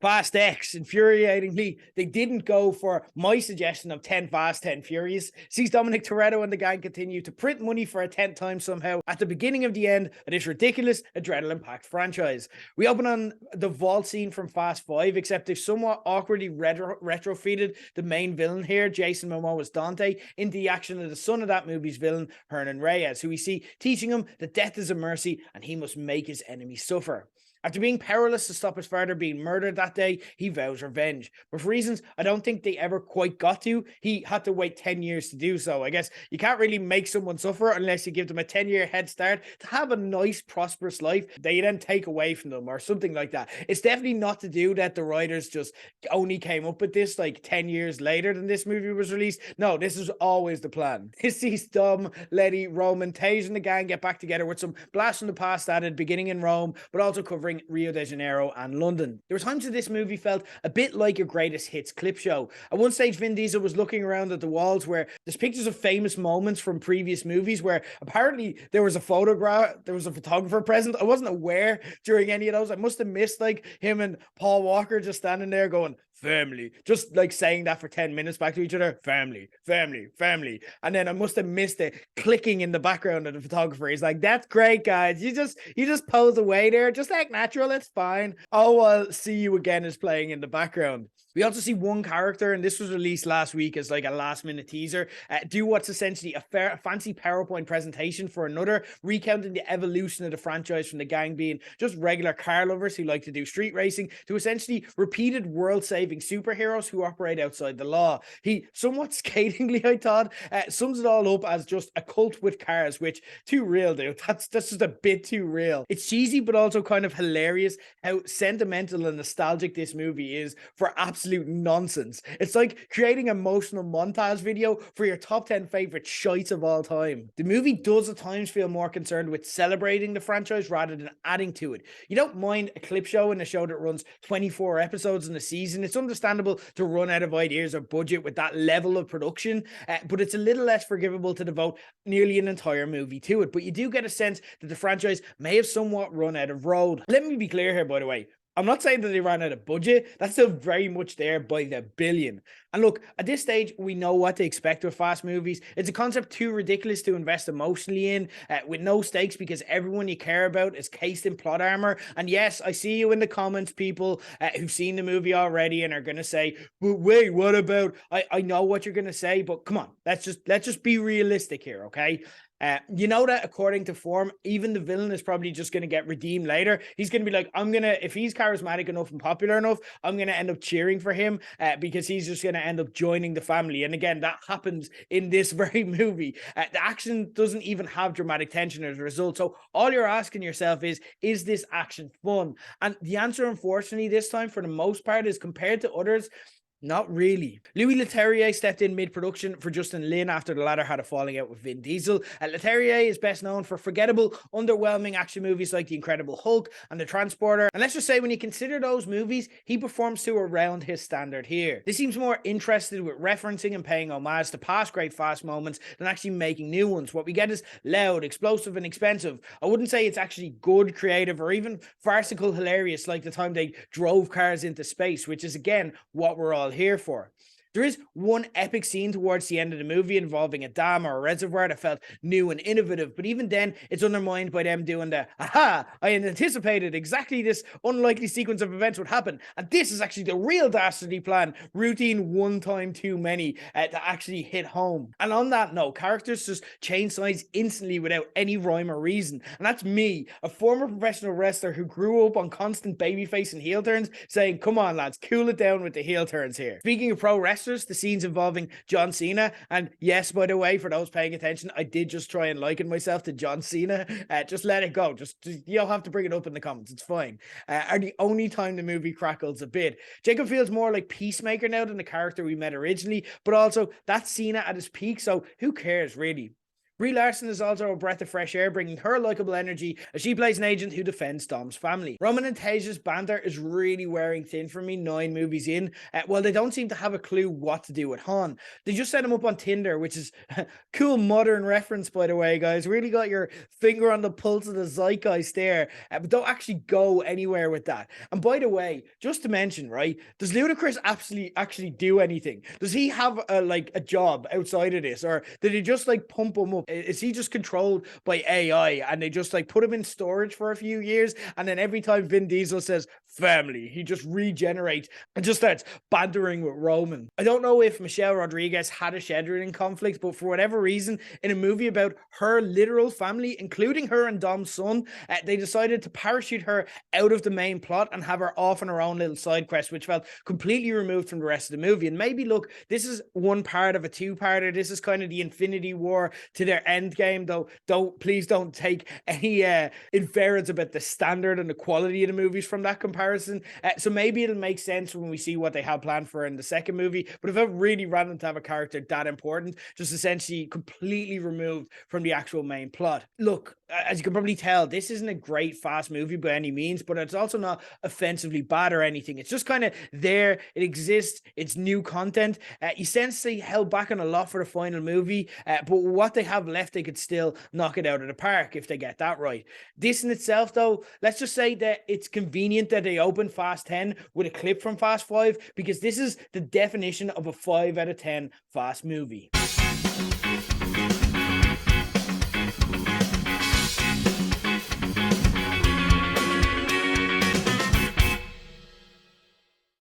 Fast X, infuriatingly, they didn't go for my suggestion of 10 Fast, 10 Furious. Sees Dominic Toretto and the gang continue to print money for a 10th time somehow at the beginning of the end of this ridiculous adrenaline-packed franchise. We open on the vault scene from Fast 5, except they've somewhat awkwardly retrofitted the main villain here, Jason Momoa's Dante, into the action of the son of that movie's villain, Hernan Reyes, who we see teaching him that death is a mercy and he must make his enemies suffer. After being powerless to stop his father being murdered that day, he vows revenge. But for reasons I don't think they ever quite got to, he had to wait 10 years to do so. I guess you can't really make someone suffer unless you give them a 10-year head start to have a nice, prosperous life that you then take away from them or something like that. It's definitely not to do that the writers just only came up with this like 10 years later than this movie was released. No, this is always the plan. This sees Dom, Letty, Roman, Tage and the gang get back together with some blast from the past added, beginning in Rome, but also covering Rio de Janeiro and London. There were times that this movie felt a bit like a greatest hits clip show. At one stage, Vin Diesel was looking around at the walls where there's pictures of famous moments from previous movies where apparently there was a photographer present. I wasn't aware during any of those. I must have missed like him and Paul Walker just standing there going, family, just like saying that for 10 minutes back to each other, family, family, family. And then I must have missed it clicking in the background of the photographer. He's like, that's great, guys. You just pose away there. Just act natural. It's fine. Oh, I'll see you again is playing in the background. We also see one character, and this was released last week as like a last minute teaser, do what's essentially a fancy PowerPoint presentation for another, recounting the evolution of the franchise from the gang being just regular car lovers who like to do street racing to essentially repeated world-saving superheroes who operate outside the law. He somewhat scathingly, I thought, sums it all up as just a cult with cars, which too real, dude. That's just a bit too real. It's cheesy, but also kind of hilarious how sentimental and nostalgic this movie is for absolute nonsense. It's like creating emotional montage video for your top 10 favorite shites of all time. The movie does at times feel more concerned with celebrating the franchise rather than adding to it. You don't mind a clip show in a show that runs 24 episodes in a season. It's understandable to run out of ideas or budget with that level of production, but it's a little less forgivable to devote nearly an entire movie to it. But you do get a sense that the franchise may have somewhat run out of road. Let me be clear here, by the way. I'm not saying that they ran out of budget. That's still very much there by the billion. And look, at this stage, we know what to expect with fast movies. It's a concept too ridiculous to invest emotionally in, with no stakes because everyone you care about is cased in plot armor. And yes, I see you in the comments, people who've seen the movie already and are going to say, but wait, what about, I know what you're going to say, but come on, let's just be realistic here, okay? You know that according to form, even the villain is probably just going to get redeemed later. He's going to be like, if he's charismatic enough and popular enough, I'm going to end up cheering for him because he's just going to end up joining the family. And again, that happens in this very movie. The action doesn't even have dramatic tension as a result. So all you're asking yourself is this action fun? And the answer, unfortunately, this time for the most part is compared to others, not really. Louis Leterrier stepped in mid-production for Justin Lin after the latter had a falling out with Vin Diesel. Leterrier is best known for forgettable, underwhelming action movies like The Incredible Hulk and The Transporter. And let's just say when you consider those movies, he performs to around his standard here. This seems more interested with referencing and paying homage to past great fast moments than actually making new ones. What we get is loud, explosive, and expensive. I wouldn't say it's actually good, creative, or even farcical hilarious like the time they drove cars into space, which is again what we're all here for. There is one epic scene towards the end of the movie involving a dam or a reservoir that felt new and innovative, but even then, it's undermined by them doing the, aha, I had anticipated exactly this unlikely sequence of events would happen, and this is actually the real dastardly plan, routine one time too many to actually hit home. And on that note, characters just change sides instantly without any rhyme or reason, and that's me, a former professional wrestler who grew up on constant babyface and heel turns, saying, come on lads, cool it down with the heel turns here. Speaking of pro wrestling, the scenes involving John Cena, and yes, by the way, for those paying attention, I did just try and liken myself to John Cena. Just let it go. Just you don't have to bring it up in the comments. It's fine. Are the only time the movie crackles a bit. Jacob feels more like Peacemaker now than the character we met originally, but also that's Cena at his peak, so who cares really? Brie Larson is also a breath of fresh air, bringing her likable energy as she plays an agent who defends Dom's family. Roman and Tasia's banter is really wearing thin for me 9 movies in. Well, they don't seem to have a clue what to do with Han. They just set him up on Tinder, which is cool modern reference, by the way, guys. Really got your finger on the pulse of the zeitgeist there, but don't actually go anywhere with that. And by the way, just to mention, right, does Ludacris actually do anything? Does he have a job outside of this, or did he just like pump him up? Is he just controlled by AI and they just like put him in storage for a few years, and then every time Vin Diesel says family, he just regenerates and just starts bantering with Roman? I don't know if Michelle Rodriguez had a scheduling conflict, but for whatever reason, in a movie about her literal family, including her and Dom's son, they decided to parachute her out of the main plot and have her off on her own little side quest, which felt completely removed from the rest of the movie. And maybe, look, this is one part of a two-parter. This is kind of the Infinity War to their end game, though. Please don't take any inference about the standard and the quality of the movies from that comparison. So maybe it'll make sense when we see what they have planned for in the second movie. But it felt really random to have a character that important just essentially completely removed from the actual main plot. Look, as you can probably tell, this isn't a great fast movie by any means, but it's also not offensively bad or anything. It's just kind of there. It exists. It's new content. You sense they held back on a lot for the final movie, but what they have left, they could still knock it out of the park if they get that right. This in itself, though, let's just say that it's convenient that they open Fast 10 with a clip from Fast 5, because this is the definition of a 5 out of 10 fast movie.